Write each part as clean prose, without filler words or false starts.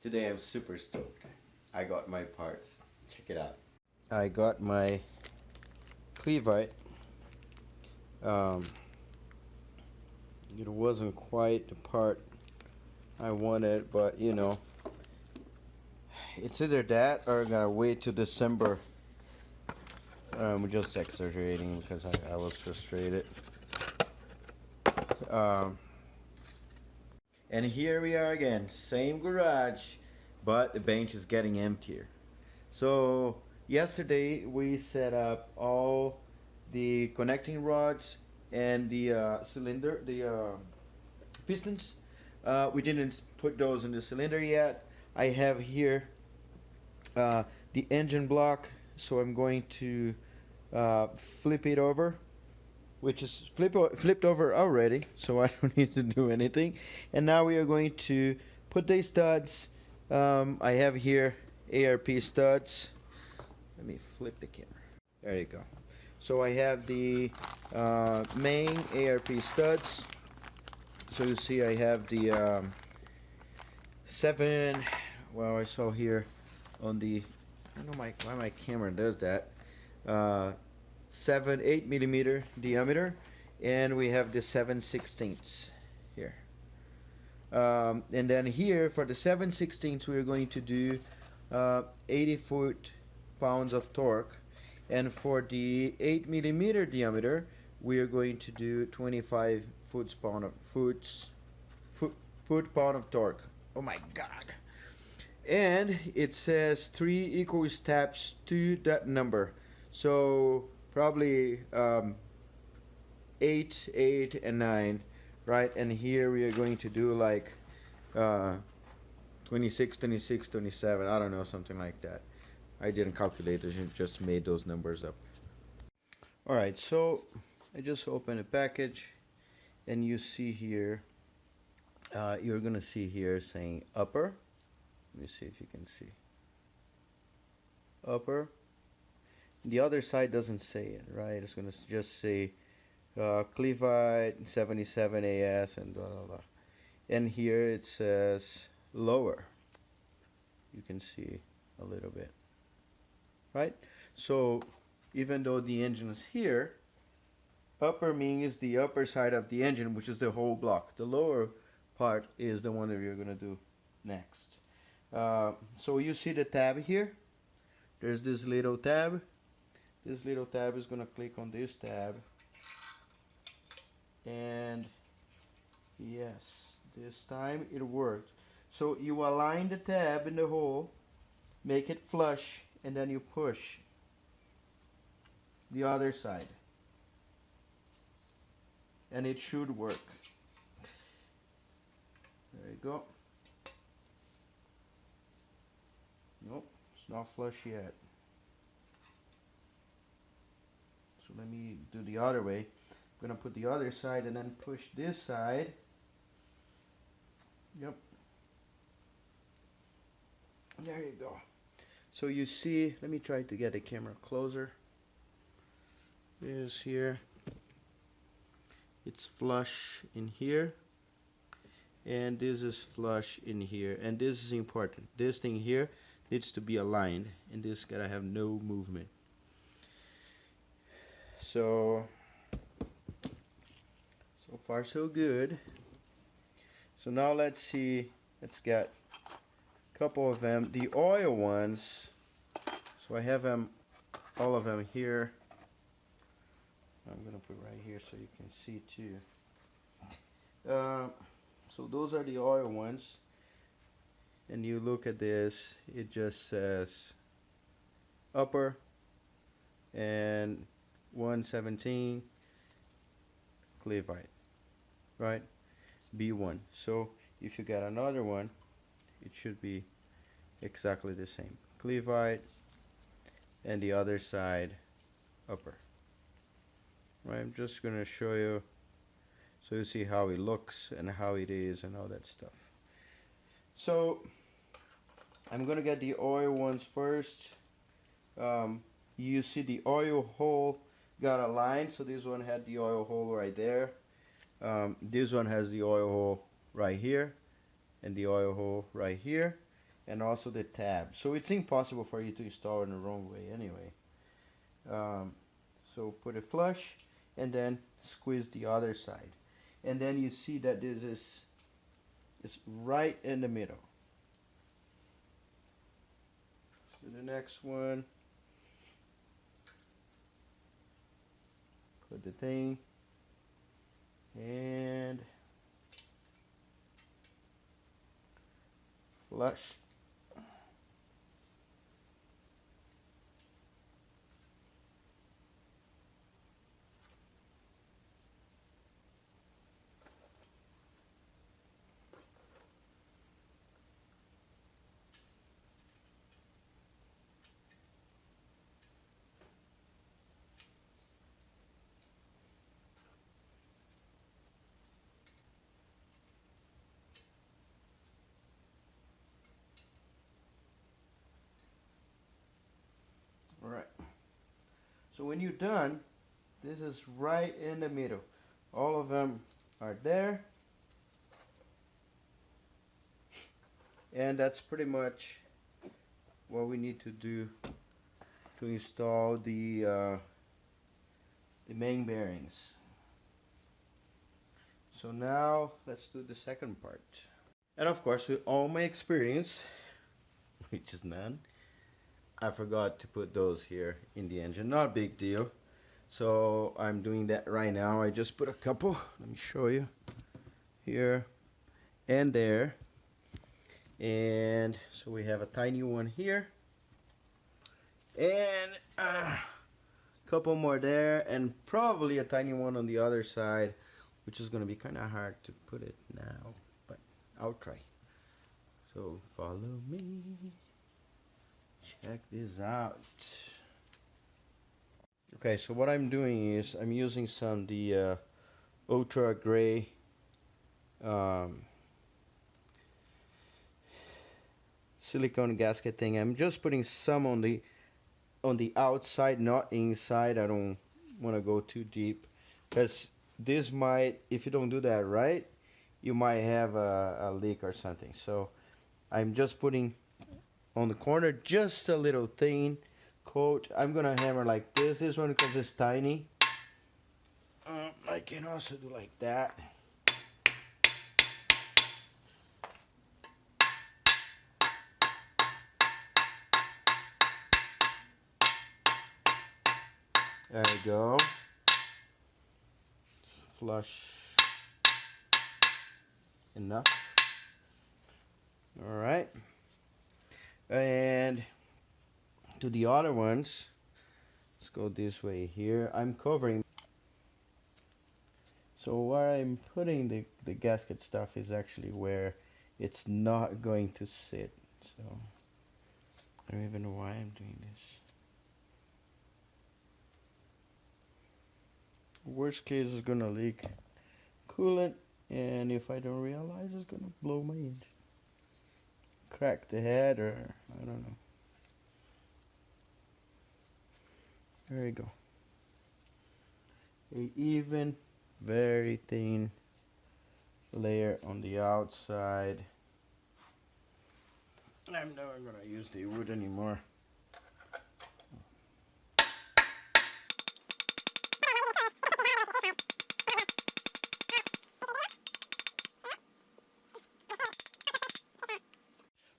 Today I'm super stoked. I got my parts. Check it out. I got my Clevite. Um, it wasn't quite the part I wanted, but you know, it's either that or I gotta wait till December. I'm just exaggerating because I was frustrated. Um, and here we are again, same garage, but the bench is getting emptier. So yesterday we set up all the connecting rods and the cylinder, the pistons. We didn't put those in the cylinder yet. I have here the engine block, so I'm going to flip it over, which is flipped over already, so I don't need to do anything. And now we are going to put the studs. I have here ARP studs. Let me flip the camera. There you go. So I have the main ARP studs. So you see I have the 7, well, I saw here on the, I don't know why my camera does that, 8 millimeter diameter, and we have the 7/16 here. And then here for the 7/16 we're going to do 80 foot-pounds of torque, and for the 8 millimeter diameter we are going to do 25 foot-pound of torque. Oh my god. And it says 3 equal steps to that number, so probably 8, 8 and 9, right? And here we are going to do like 26, 26, 27, I don't know, something like that. I didn't calculate it, just made those numbers up. Alright, so I just opened a package, and you see here, you're gonna see here saying upper. Let me see if you can see. Upper. The other side doesn't say it, right? It's gonna just say Clevite 77 AS and blah blah blah. And here it says lower. You can see a little bit, right? So even though the engine is here, upper means the upper side of the engine, which is the whole block. The lower part is the one that we're gonna do next. So you see the tab here. There's this little tab. This little tab is gonna click on this tab, and yes, this time it worked. So you align the tab in the hole, make it flush, and then you push the other side, and it should work. There you go. Nope, it's not flush yet. So let me do the other way. I'm gonna put the other side and then push this side. Yep. There you go. So you see, let me try to get the camera closer. This here. It's flush in here. And this is flush in here. And this is important. This thing here needs to be aligned, and this gotta have no movement. So far so good. So now let's see, let's get a couple of them, the oil ones. So I have them, all of them here. I'm gonna put right here so you can see too. So those are the oil ones, and you look at this, it just says upper and 117 Clevite, right? B1. So if you get another one, it should be exactly the same. Clevite, and the other side upper. Right, I'm just gonna show you so you see how it looks and how it is and all that stuff. So I'm gonna get the oil ones first. You see the oil hole got a line, so this one had the oil hole right there. This one has the oil hole right here, and the oil hole right here, and also the tab. So it's impossible for you to install it in the wrong way anyway. So put it flush and then squeeze the other side. And then you see that this is right in the middle. So the next one, put the thing and flush. Alright, so when you're done, this is right in the middle. All of them are there. And that's pretty much what we need to do to install the main bearings. So now let's do the second part. And of course, with all my experience, which is none, I forgot to put those here in the engine. Not a big deal. So I'm doing that right now. I just put a couple. Let me show you. Here and there. And so we have a tiny one here. And a couple more there. And probably a tiny one on the other side, which is going to be kind of hard to put it now. But I'll try. So follow me. Check this out. Okay, so what I'm doing is I'm using some the ultra gray silicone gasket thing. I'm just putting some on the outside, not inside. I don't want to go too deep because this might, if you don't do that right, you might have a leak or something. So I'm just putting on the corner just a little thin coat. I'm gonna hammer like this one because it's tiny. I can also do like that. There we go. Flush enough. All right. And to the other ones, let's go this way here. I'm covering. So where I'm putting the gasket stuff is actually where it's not going to sit. So I don't even know why I'm doing this. Worst case is gonna leak coolant, and if I don't realize, it's gonna blow my engine. Crack the head, or I don't know. There you go. A even, very thin layer on the outside. I'm never gonna use the wood anymore.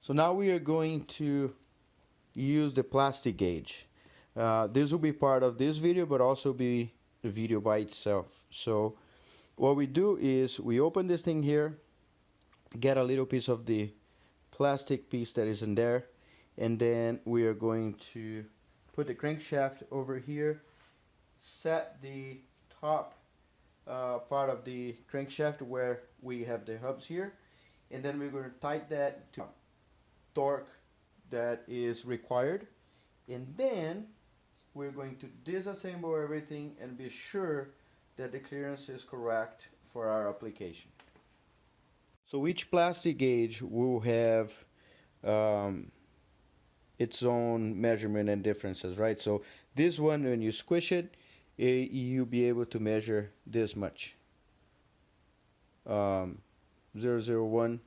So now we are going to use the plastic gauge. This will be part of this video, but also be the video by itself. So what we do is we open this thing here, get a little piece of the plastic piece that is in there, and then we are going to put the crankshaft over here, set the top part of the crankshaft where we have the hubs here, and then we're going to tighten that to torque that is required, and then we're going to disassemble everything and be sure that the clearance is correct for our application. So each plastic gauge will have its own measurement and differences, right? So this one, when you squish it, you'll be able to measure this much. 0.001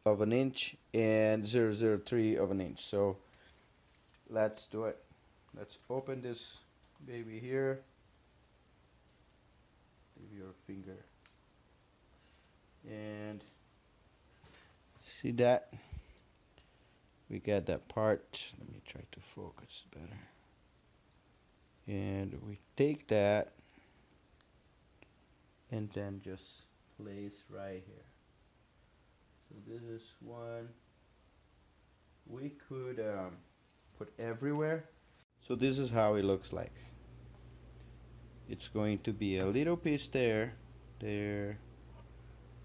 of an inch, and 0.003 of an inch. So let's do it. Let's open this baby here. Leave your finger. And see that? We got that part. Let me try to focus better. And we take that and then just place right here. So this is one we could put everywhere. So this is how it looks like. It's going to be a little piece there,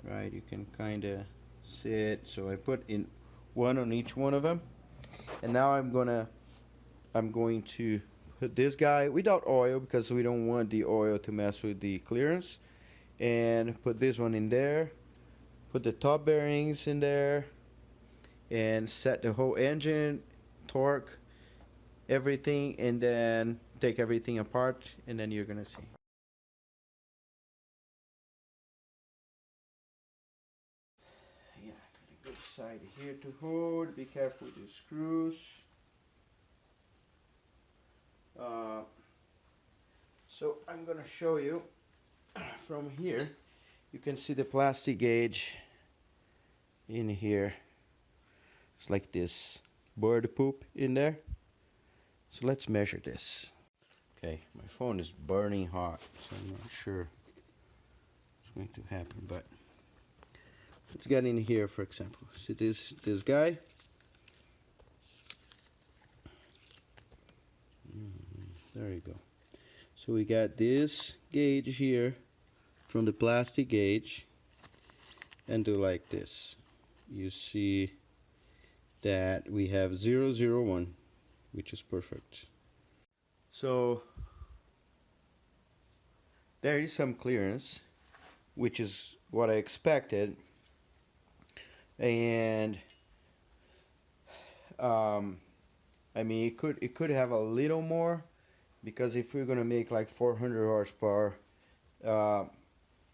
right? You can kind of see it. So I put in one on each one of them, and now I'm going to put this guy without oil because we don't want the oil to mess with the clearance, and put this one in there, put the top bearings in there, and set the whole engine, torque, everything, and then take everything apart, and then you're gonna see. Yeah, got a good side here to hold. Be careful with the screws. So I'm gonna show you from here. You can see the plastic gauge in here. It's like this bird poop in there. So let's measure this. Okay, my phone is burning hot, so I'm not sure what's going to happen, but let's get in here, for example. See this guy? There you go. So we got this gauge here from the plastic gauge, and do like this. You see that we have 001, which is perfect. So there is some clearance, which is what I expected, and I mean it could have a little more, because if we're gonna make like 400 horsepower,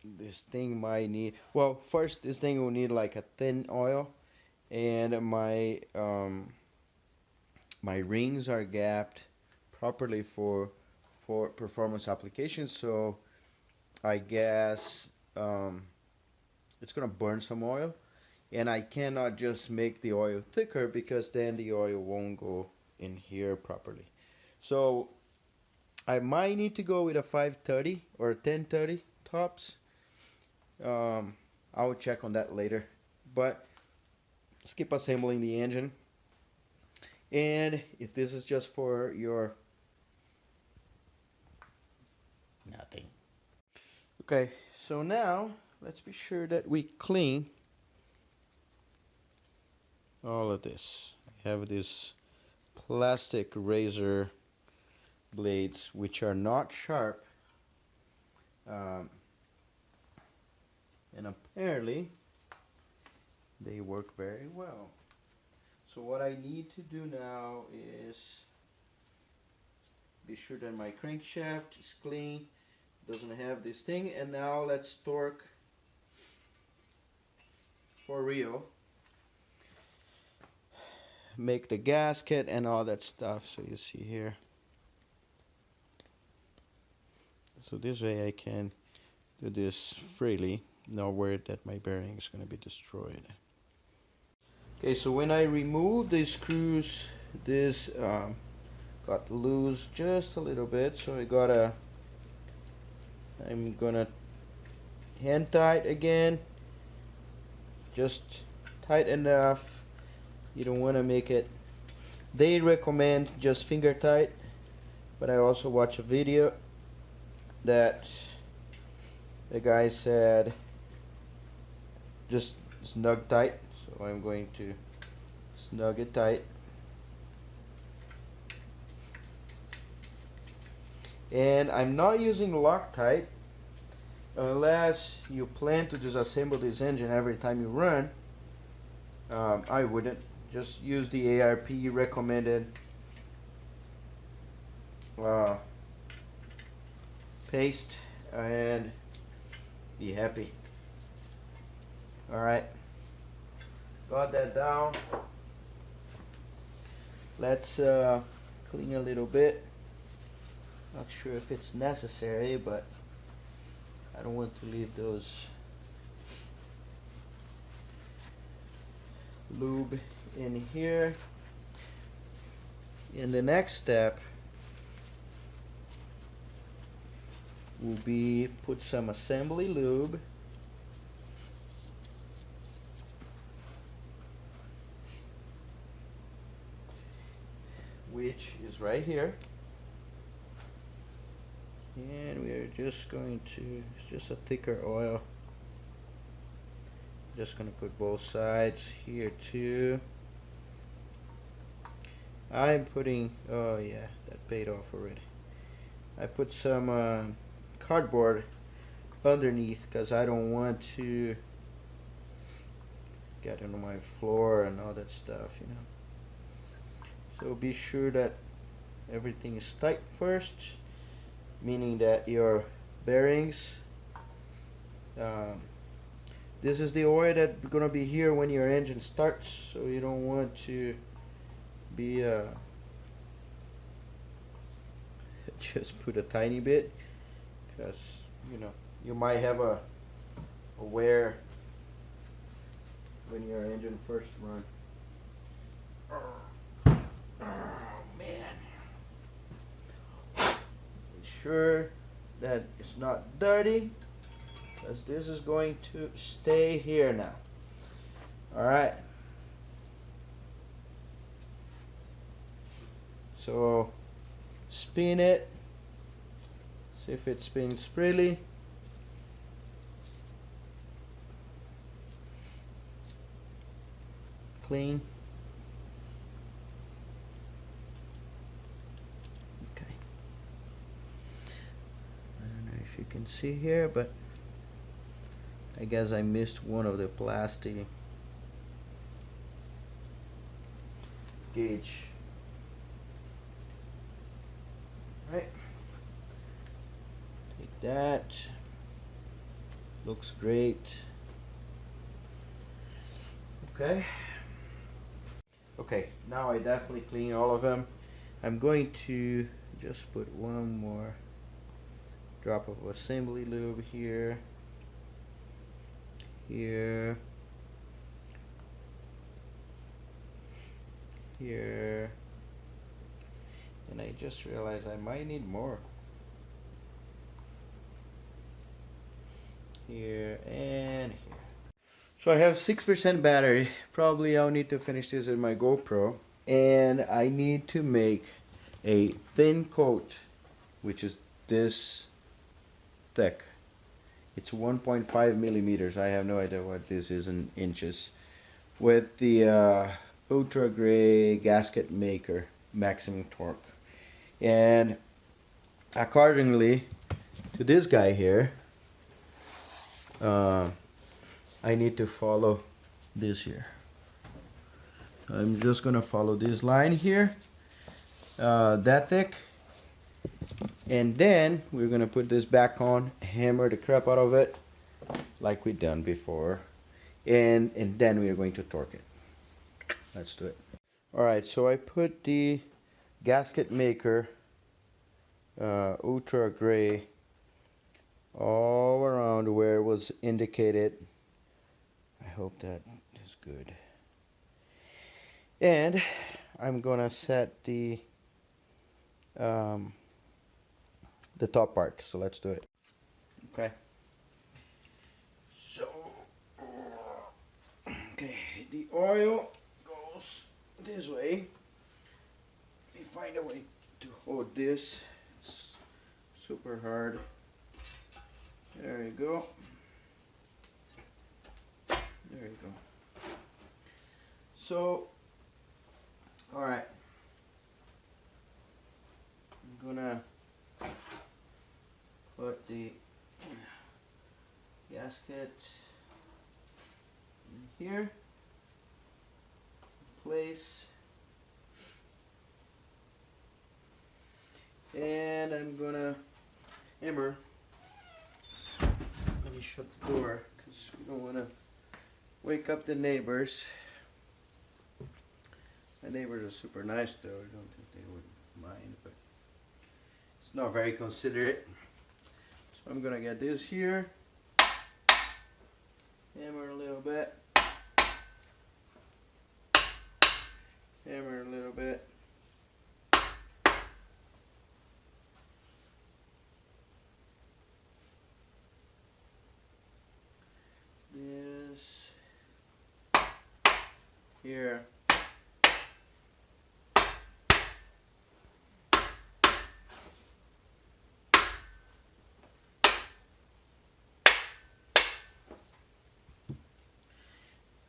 this thing might need, well, first this thing will need like a thin oil, and my my rings are gapped properly for performance applications, so I guess it's gonna burn some oil, and I cannot just make the oil thicker because then the oil won't go in here properly. So I might need to go with a 530 or 1030 tops. I'll check on that later, but let's keep assembling the engine. And if this is just for your nothing. Okay, so now let's be sure that we clean all of this. I have this plastic razor blades which are not sharp, and apparently they work very well. So what I need to do now is be sure that my crankshaft is clean, doesn't have this thing, and now let's torque for real. Make the gasket and all that stuff, so you see here. So this way I can do this freely, not worried that my bearing is going to be destroyed. Okay, so when I remove the screws, this got loose just a little bit, so I'm gonna hand tight again, just tight enough. You don't want to make it, they recommend just finger tight, but I also watched a video that the guy said just snug tight, so I'm going to snug it tight. And I'm not using Loctite unless you plan to disassemble this engine every time you run. I wouldn't. Just use the ARP recommended paste and be happy. Alright, got that down. Let's clean a little bit. Not sure if it's necessary, but I don't want to leave those lube in here. In the next step will be put some assembly lube, which is right here, and we are just going to, it's just a thicker oil, just going to put both sides here too. I'm putting, oh yeah, that paid off already. I put some cardboard underneath because I don't want to get into my floor and all that stuff, you know. So be sure that everything is tight first, meaning that your bearings, this is the oil that's gonna be here when your engine starts, so you don't want to be just put a tiny bit, because you know you might have a wear when your engine first runs. Oh man, be sure that it's not dirty, because this is going to stay here now. Alright, so spin it, see if it spins freely. Clean. Okay, I don't know if you can see here, but I guess I missed one of the plastic gauge. Right, take that, looks great. Okay, now I definitely clean all of them. I'm going to just put one more drop of assembly lube here, here, here, and I just realized I might need more. Here and here. So I have 6% battery. Probably I'll need to finish this with my GoPro. And I need to make a thin coat, which is this thick. It's 1.5 millimeters. I have no idea what this is in inches. With the Ultra Gray gasket maker maximum torque. And accordingly to this guy here, I need to follow this here. I'm just gonna follow this line here, that thick, and then we're gonna put this back on, hammer the crap out of it like we done before, and then we are going to torque it. Let's do it. Alright, so I put the gasket maker Ultra Gray all around where it was indicated. I hope that is good. And I'm gonna set the top part. So let's do it. Okay. So okay, the oil goes this way. Let me find a way to hold this. It's super hard. There you go. There you go. So, alright. I'm gonna put the gasket in here. Place. And I'm gonna hammer. Let me shut the door because we don't want to wake up the neighbors My neighbors are super nice though. I don't think they would mind, but it's not very considerate. So I'm gonna get this here, hammer a little bit, hammer a little bit. This here.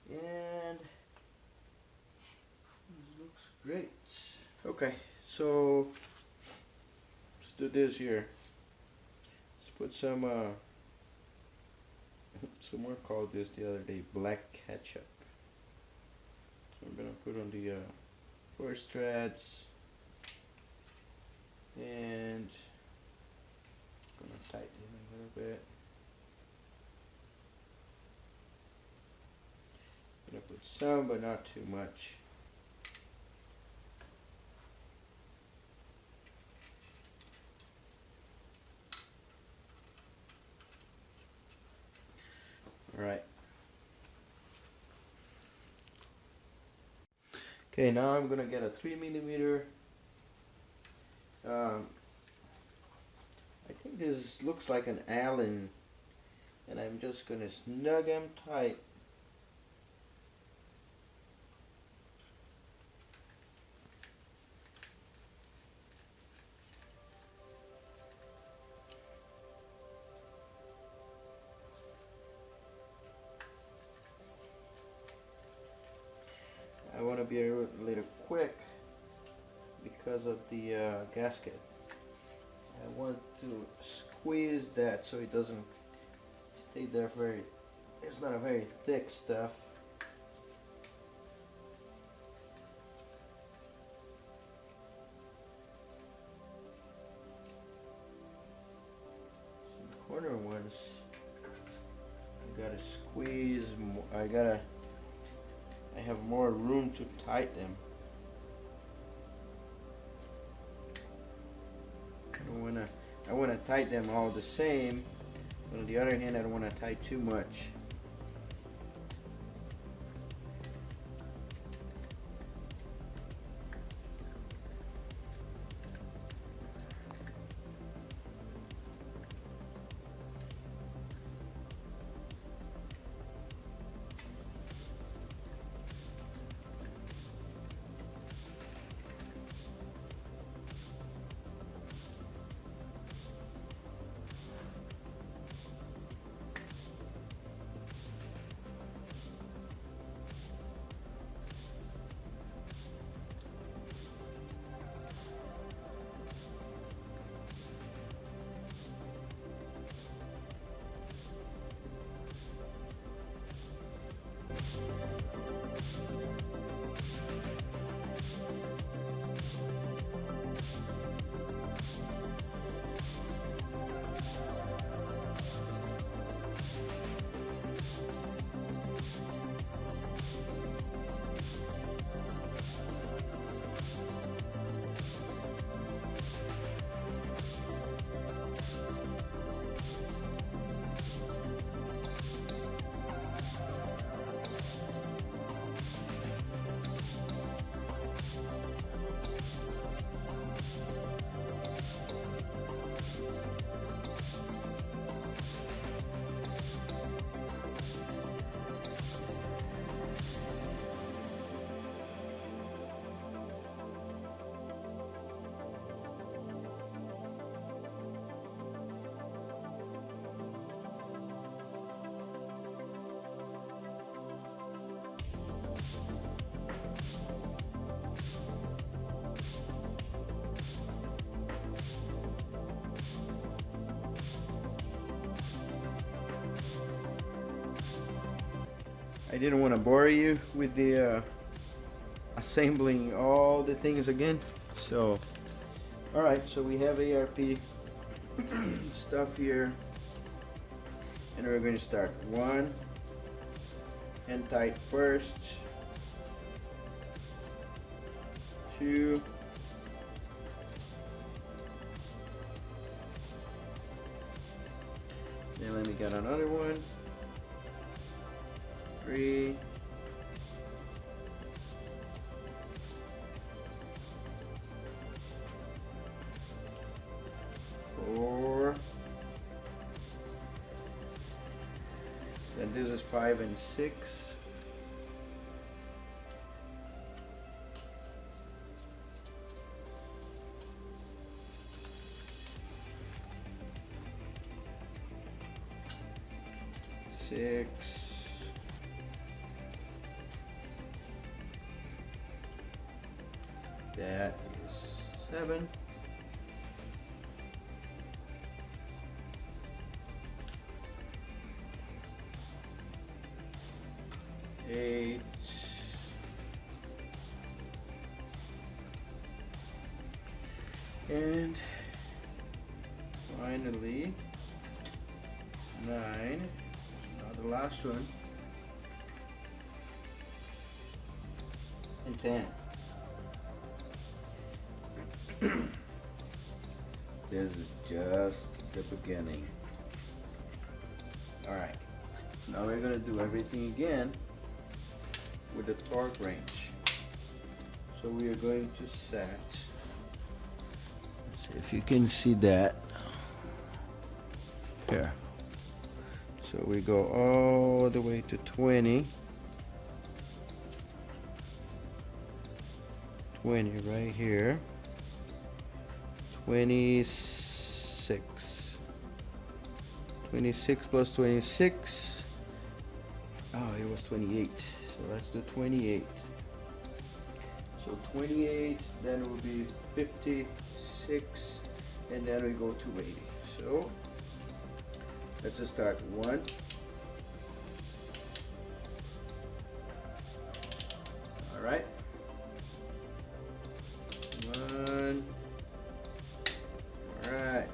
And this looks great. Okay, so let's do this here. Let's put some someone called this the other day black ketchup. So I'm gonna put on the first threads and gonna tighten it a little bit. Gonna put some, but not too much. All right. Okay, now I'm gonna get a 3mm. I think this looks like an Allen, and I'm just gonna snug them tight. I want to be a little quick because of the gasket. I want to squeeze that so it doesn't stay there very, it's not a very thick stuff. Some corner ones, I gotta squeeze more, I have more room to tighten them. I wanna tighten them all the same, but on the other hand I don't wanna tie too much. I didn't want to bore you with the assembling all the things again. So, alright, so we have ARP stuff here. And we're going to start one hand tight first. 2. Then let me get another one. 3. 4. Then this is 5 and 6. 6. That is 7. 8. And finally 9. Now the last one. And 10. This is just the beginning. Alright, now we're going to do everything again with the torque range. So we are going to set, let's see if you can see that here. So we go all the way to 20. 20 right here. 26. 26 plus 26. Oh, it was 28. So let's do 28. So 28, then it will be 56, and then we go to 80. So let's just start 1. All right. 1. All right.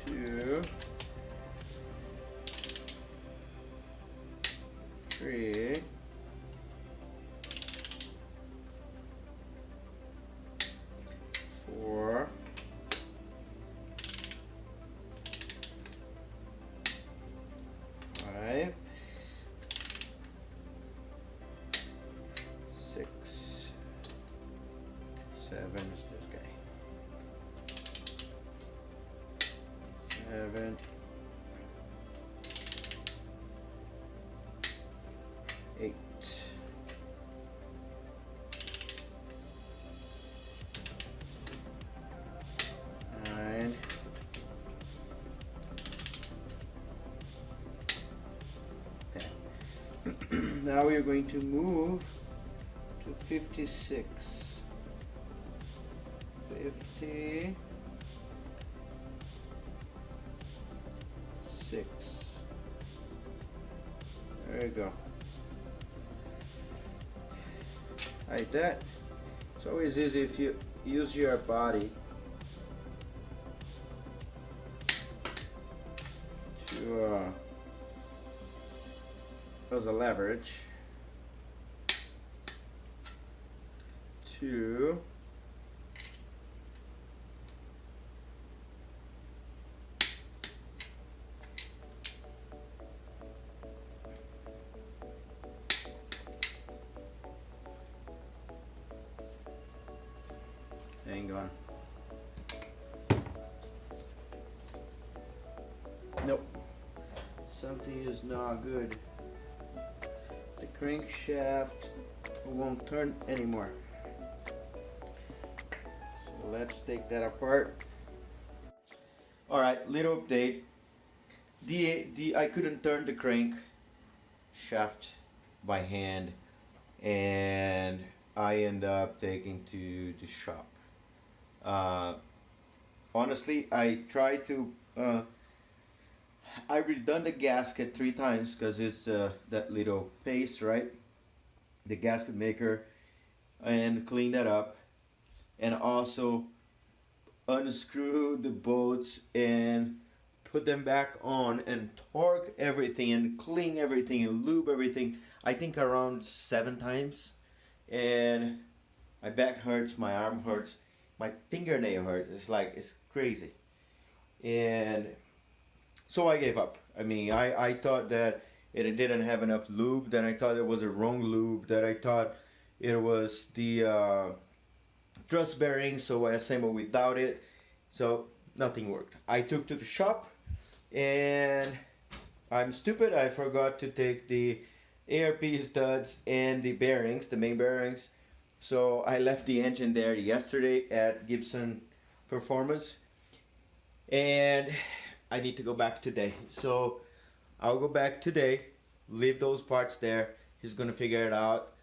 2. 3. 4. 5. 6. 7 is this guy. 7. 8. 9. 10. Now we are going to move to 56. 56. There you go. Like that. It's always easy if you use your body to as a leverage to hang on. Nope. Something is not good. The crankshaft won't turn anymore. So let's take that apart. Alright, little update. I couldn't turn the crank shaft by hand, and I end up taking to the shop. Honestly, I tried to I redone the gasket 3 times because it's that little paste, right? The gasket maker, and clean that up, and also unscrew the bolts and put them back on and torque everything and clean everything and lube everything, I think around 7 times. And my back hurts, my arm hurts, my fingernail hurts. It's like, it's crazy. And so I gave up. I mean, I thought that it didn't have enough lube, then I thought it was a wrong lube, that I thought it was the truss bearing, so I assembled without it. So nothing worked. I took to the shop, and I'm stupid, I forgot to take the ARP studs and the bearings, the main bearings. So I left the engine there yesterday at Gibson Performance, and I need to go back today. So I'll go back today, leave those parts there. He's gonna figure it out,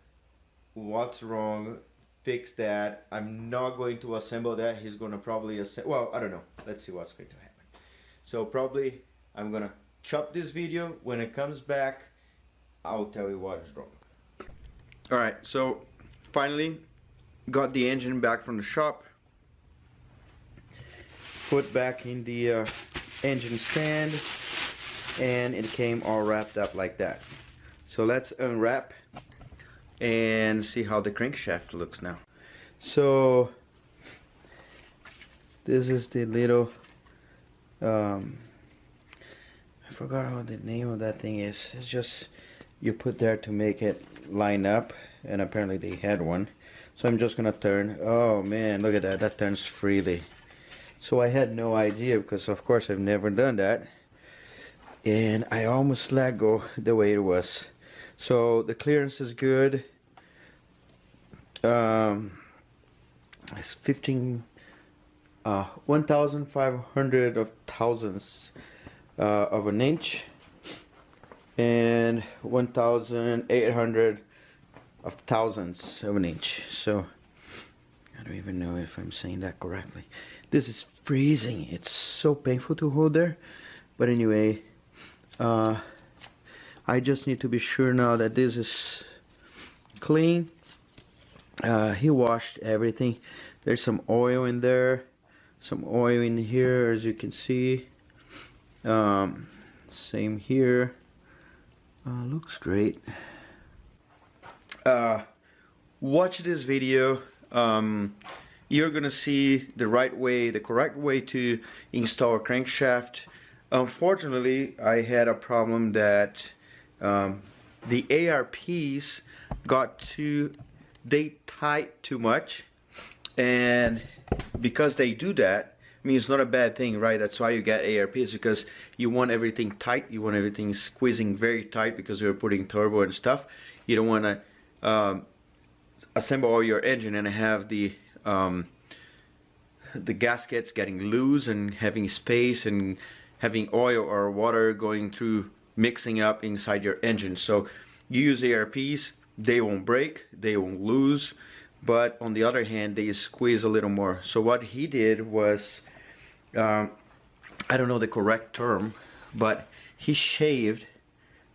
what's wrong, fix that. I'm not going to assemble that. He's gonna probably well, I don't know. Let's see what's going to happen. So probably I'm gonna chop this video. When it comes back, I'll tell you what is wrong. Alright, so finally got the engine back from the shop, put back in the engine stand, and it came all wrapped up like that. So let's unwrap and see how the crankshaft looks now. So this is the little I forgot what the name of that thing is. It's just you put there to make it line up, and apparently they had one. So I'm just gonna turn. Oh man, look at that, that turns freely. So I had no idea, because of course I've never done that, and I almost let go the way it was. So the clearance is good. It's 1,500 of thousandths of an inch, and 1,800 of thousandths of an inch. So I don't even know if I'm saying that correctly. This is freezing. It's so painful to hold there. But anyway, I just need to be sure now that this is clean. He washed everything. There's some oil in there, some oil in here, as you can see. Same here. Looks great. Watch this video. You're gonna see the right way, the correct way to install a crankshaft. Unfortunately, I had a problem that the ARPs got they tight too much, and because they do that, I mean, it's not a bad thing, right? That's why you get ARPs, because you want everything tight, you want everything squeezing very tight, because you're putting turbo and stuff. You don't want to assemble all your engine and have the gaskets getting loose and having space and having oil or water going through, mixing up inside your engine. So you use ARPs, they won't break, they won't lose, but on the other hand, they squeeze a little more. So what he did was, I don't know the correct term, but he shaved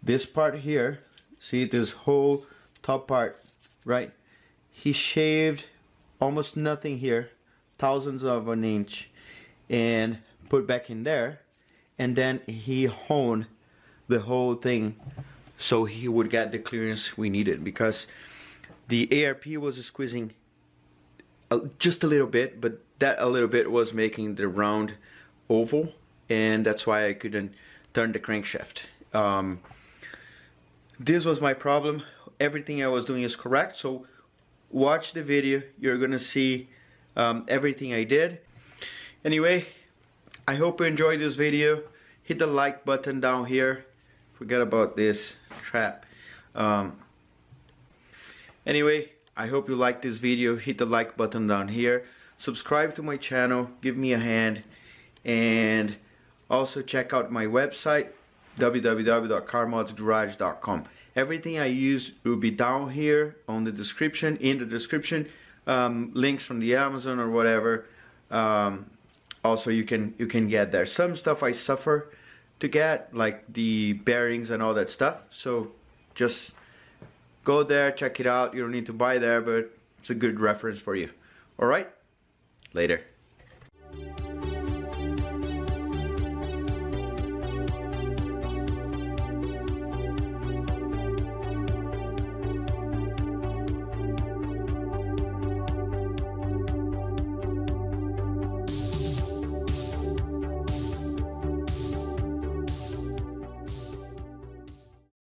this part here. See this whole top part, right? He shaved almost nothing here, thousandths of an inch, and put back in there, and then he honed the whole thing so he would get the clearance we needed, because the ARP was squeezing just a little bit, but that a little bit was making the round oval, and that's why I couldn't turn the crankshaft. This was my problem. Everything I was doing is correct, so watch the video. You're gonna see everything I did. Anyway, I hope you enjoyed this video. Hit the like button down here. Forget about this trap. Anyway, I hope you liked this video. Hit the like button down here. Subscribe to my channel. Give me a hand. And also check out my website, www.carmodsgarage.com. Everything I use will be down here on the description, in the description. Links from the Amazon or whatever. Also you can get there. Some stuff I suffer to get, like the bearings and all that stuff. So just go there, check it out. You don't need to buy there, but it's a good reference for you. Alright? Later.